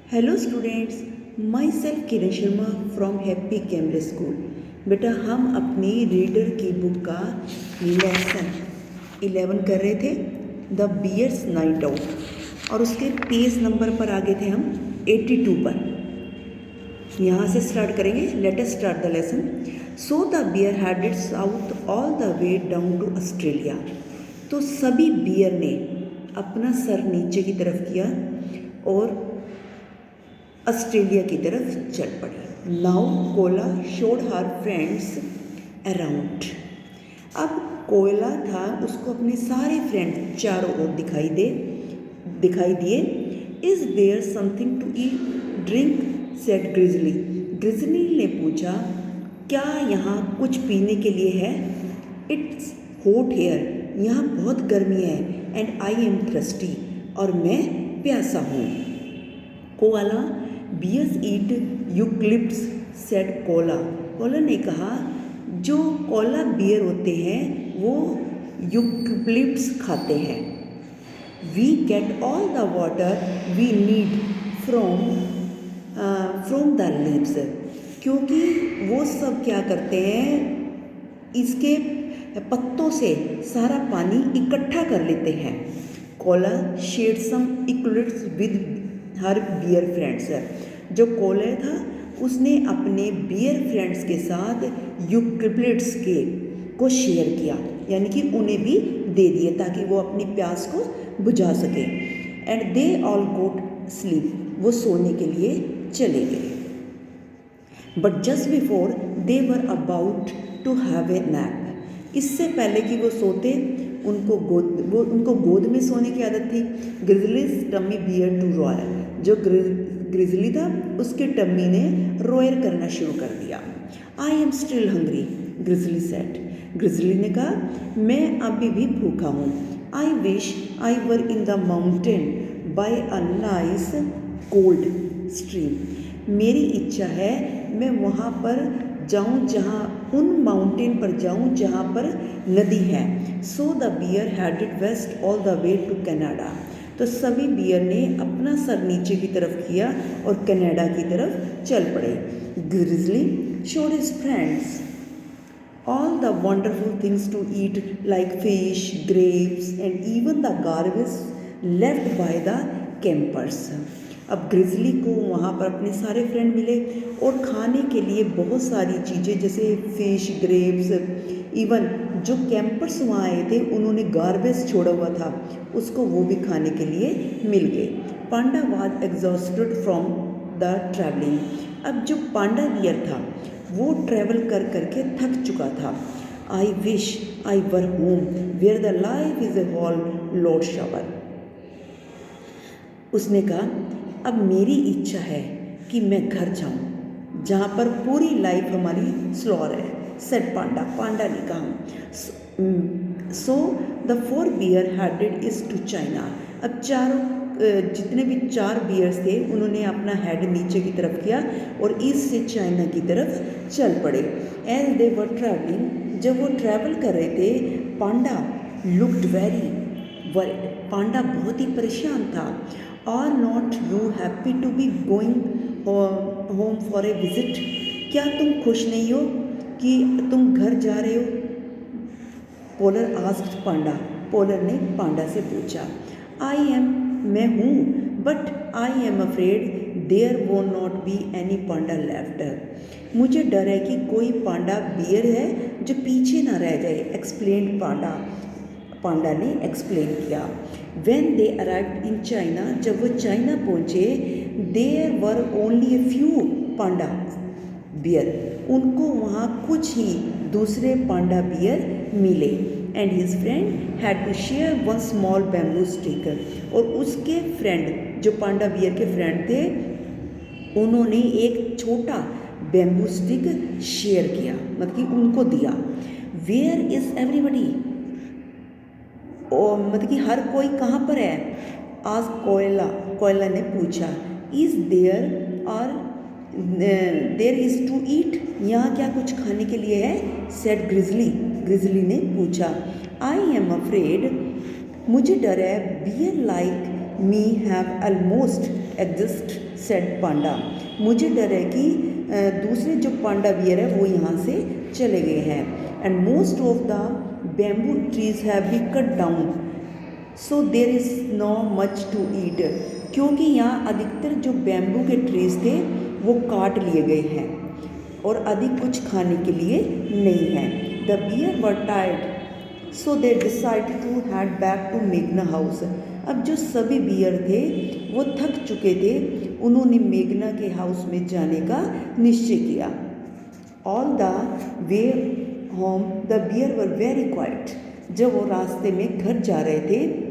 Hello students, my self Kiran Sharma from happy कैमरे school. बेटा हम अपनी रीडर की बुक का लेसन 11 कर रहे थे, द बियर्स नाइट आउट, और उसके पेज नंबर पर आगे थे हम 82 पर। यहाँ से स्टार्ट करेंगे। Let us start the lesson. So the bear headed south all the way down to Australia. तो सभी बियर ने अपना सर नीचे की तरफ किया और ऑस्ट्रेलिया की तरफ चल पड़ी। Now Cola showed her friends around. अब कोयला था, उसको अपने सारे फ्रेंड चारों ओर दिखाई दिए। Is there something to eat drink said Grizzly. Grizzly ने पूछा, क्या यहाँ कुछ पीने के लिए है? इट्स हॉट हेयर, यहाँ बहुत गर्मी है। एंड आई एम थ्रस्टी, और मैं प्यासा हूँ। कोआला बियर्स ईट यूकलिप्टस सेड कोला। कोला ने कहा, जो कोला बियर होते हैं वो यूकलिप्टस खाते हैं। We get all the water we need from the leaves. क्योंकि वो सब क्या करते हैं, इसके पत्तों से सारा पानी इकट्ठा कर लेते हैं। Koala share some eucalyptus with her bear friends. जो कोला था उसने अपने बियर फ्रेंड्स के साथ यूक्लिप्टस के को शेयर किया, यानी कि उन्हें भी दे दिए ताकि वो अपनी प्यास को बुझा सके। And they all got sleep, वो सोने के लिए चले गए। But just before they were about to have a nap. इससे पहले कि वो सोते, उनको गोद में सोने की आदत थी। Grizzly's tummy bear to roar. जो ग्रिजली था उसके टम्मी ने रोयर करना शुरू कर दिया। I am still hungry, Grizzly said. Grizzly ने कहा, मैं अभी भी भूखा हूँ। I wish I were in the mountain by a nice cold stream. मेरी इच्छा है मैं वहाँ पर जाऊँ, उन माउंटेन पर जाऊँ जहाँ पर नदी है। So the bear headed west all the way to Canada. तो सभी बियर ने अपना सर नीचे की तरफ किया और कनाडा की तरफ चल पड़े। Grizzly showed his friends all the wonderful things to eat like fish, grapes and even the garbage left by the campers. अब ग्रिजली को वहाँ पर अपने सारे फ्रेंड मिले और खाने के लिए बहुत सारी चीज़ें जैसे फिश, ग्रेप्स, इवन जो कैंपर्स वहाँ आए थे उन्होंने गार्बेज छोड़ा हुआ था, उसको वो भी खाने के लिए मिल गए। Panda was exhausted from the travelling. अब जो पांडा बियर था वो ट्रैवल कर करके थक चुका था। I wish I were home where the life is a whole lot slower. उसने कहा, अब मेरी इच्छा है कि मैं घर जाऊं जहाँ पर पूरी लाइफ हमारी स्लोर है, सेड पांडा ने कहा। So the 4 bear headed is to China. अब जितने भी 4 बियर्स थे उन्होंने अपना हेड नीचे की तरफ किया और ईस्ट से चाइना की तरफ चल पड़े। एज दे वर ट्रैवलिंग, जब वो ट्रैवल कर रहे थे, Panda looked very worried. Panda बहुत ही परेशान था। Are not you happy to be going home for a visit. क्या तुम खुश नहीं हो कि तुम घर जा रहे हो? पोलर आस्क्ड पांडा। पोलर ने पांडा से पूछा। आई एम, मैं हूँ, but I am afraid there would not be any panda left. मुझे डर है कि कोई पांडा बियर है जो पीछे ना रह जाए, एक्सप्लेन पांडा ने एक्सप्लेन किया। When they arrived in China, जब वो चाइना पहुँचे, there were only a few panda bear. उनको वहाँ कुछ ही दूसरे पांडा बियर मिले। And his friend had to share one small bamboo stick. और उसके फ्रेंड जो पांडा बियर के फ्रेंड थे उन्होंने एक छोटा बैम्बू स्टिक शेयर किया, मतलब कि उनको दिया। वेयर इज एवरीबडी, मतलब कि हर कोई कहाँ पर है? आज कोयला ने पूछा। Is there is to eat, यहाँ क्या कुछ खाने के लिए है? सेड ग्रिजली ने पूछा। आई एम अफ्रेड, मुझे डर है, bear like me have almost exist said panda. मुझे डर है कि दूसरे जो पांडा बियर है वो यहाँ से चले गए हैं। And most of the bamboo trees have be cut down so there is no much to eat. क्योंकि यहाँ अधिकतर जो बैम्बू के ट्रीज थे वो काट लिए गए हैं और अधिक कुछ खाने के लिए नहीं है। The bear were tired so they decide to head back to मेघना हाउस। अब जो सभी बियर थे वो थक चुके थे, उन्होंने मेघना के हाउस में जाने का निश्चय किया। All the way home the bear were very quiet. जब वो रास्ते में घर जा रहे थे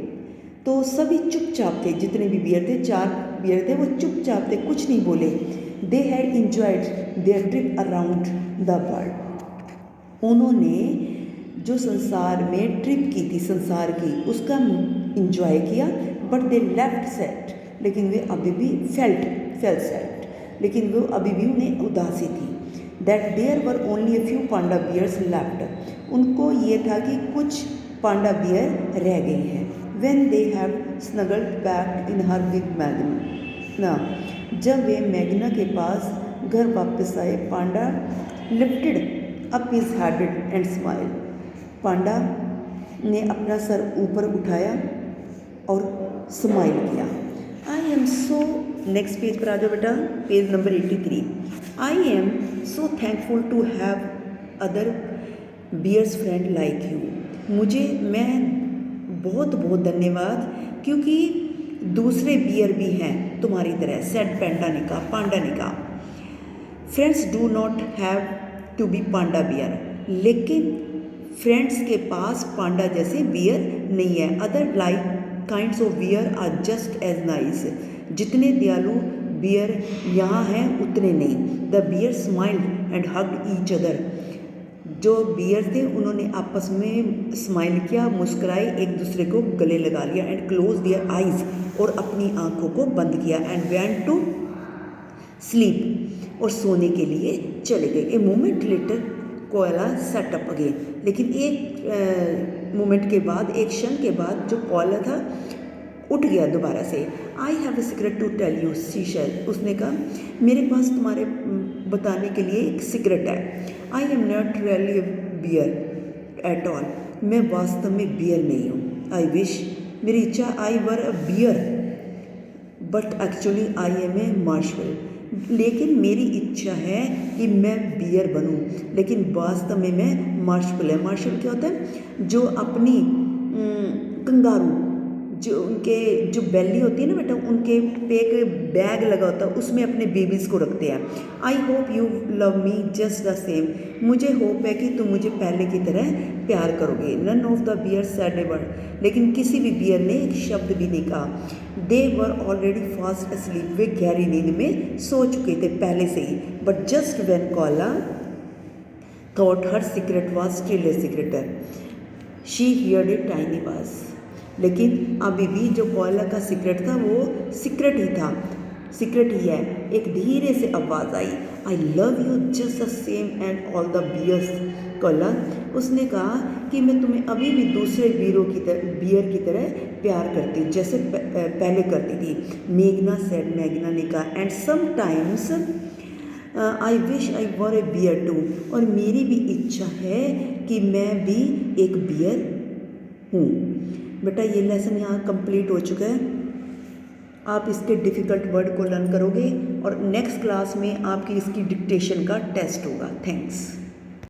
तो सभी चुपचाप थे, जितने भी बियर थे, 4 बियर थे, वो चुपचाप थे, कुछ नहीं बोले। They had enjoyed their trip around the world. उन्होंने जो संसार में ट्रिप की थी, संसार की, उसका इंजॉय किया। बट दे लेफ्ट सैड, लेकिन वे अभी भी फेल सैड, लेकिन वो अभी भी उन्हें उदासी थी। That there were only a few panda bears left. उनको ये था कि कुछ पांडा बियर रह गए हैं। When they have snuggled back in her with Magna, जब वे मैग्ना के पास घर वापस आए, panda lifted up his head and smile. Panda ने अपना सर ऊपर उठाया और स्माइल किया। I am so, next page पर आ जाओ बेटा, page number 83। I am so thankful to have other bears friend like you. मैं बहुत बहुत धन्यवाद, क्योंकि दूसरे बियर भी हैं तुम्हारी तरह, सेड पांडा ने कहा। Friends do not have to be panda bear, लेकिन फ्रेंड्स के पास पांडा जैसे बियर नहीं है। Other like kinds of bear are just as nice. जितने दयालु बियर यहाँ हैं उतने नहीं। The bear smiled and hugged each other. जो बियर थे उन्होंने आपस में स्माइल किया, मुस्कुराए, एक दूसरे को गले लगा लिया। एंड क्लोज दियर आइज, और अपनी आंखों को बंद किया। एंड वेंट टू स्लीप, और सोने के लिए चले गए। ए मोमेंट लेटर कोयला सेट अप अगेन। लेकिन एक मोमेंट के बाद, एक क्षण के बाद, जो कोयला था उठ गया दोबारा से। I have a secret to tell you seashell. उसने कहा मेरे पास तुम्हारे बताने के लिए एक सीक्रेट है। I am not really bear at all. मैं वास्तव में बियर नहीं हूँ। आई विश, मेरी इच्छा, I were a bear but actually I am a marsupial. लेकिन मेरी इच्छा है कि मैं बियर बनूं, लेकिन वास्तव में मैं मार्शल है। मार्शल क्या होता है? जो अपनी कंगारू, जो उनके जो बेली होती है ना बेटा, उनके पे एक बैग लगा होता है, उसमें अपने बेबीज़ को रखते हैं। I hope you love me just the same. मुझे होप है कि तुम मुझे पहले की तरह प्यार करोगे। None of the bear said a word. लेकिन किसी भी बियर ने एक शब्द भी नहीं कहा। दे वर ऑलरेडी फास्ट असलीप। वे गहरी नींद में सो चुके थे पहले से ही। बट जस्ट वेन कोयला thought her secret was still a secret, she heard a tiny voice. लेकिन अभी भी जो कोयला का सीक्रेट था वो सीक्रेट ही था, सीक्रेट ही है। एक धीरे से आवाज़ आई, I love you just the same and all the bears. Koala, उसने कहा कि मैं तुम्हें अभी भी दूसरे बियर की तरह प्यार करती हूँ, जैसे पहले करती थी। मेघना सेड, मेघना ने कहा, and sometimes I wish I were a bear too. और मेरी भी इच्छा है कि मैं भी एक बियर हूँ। बेटा ये लेसन यहाँ कंप्लीट हो चुका है। आप इसके डिफ़िकल्ट वर्ड को लर्न करोगे और नेक्स्ट क्लास में आपकी इसकी डिक्टेशन का टेस्ट होगा। थैंक्स।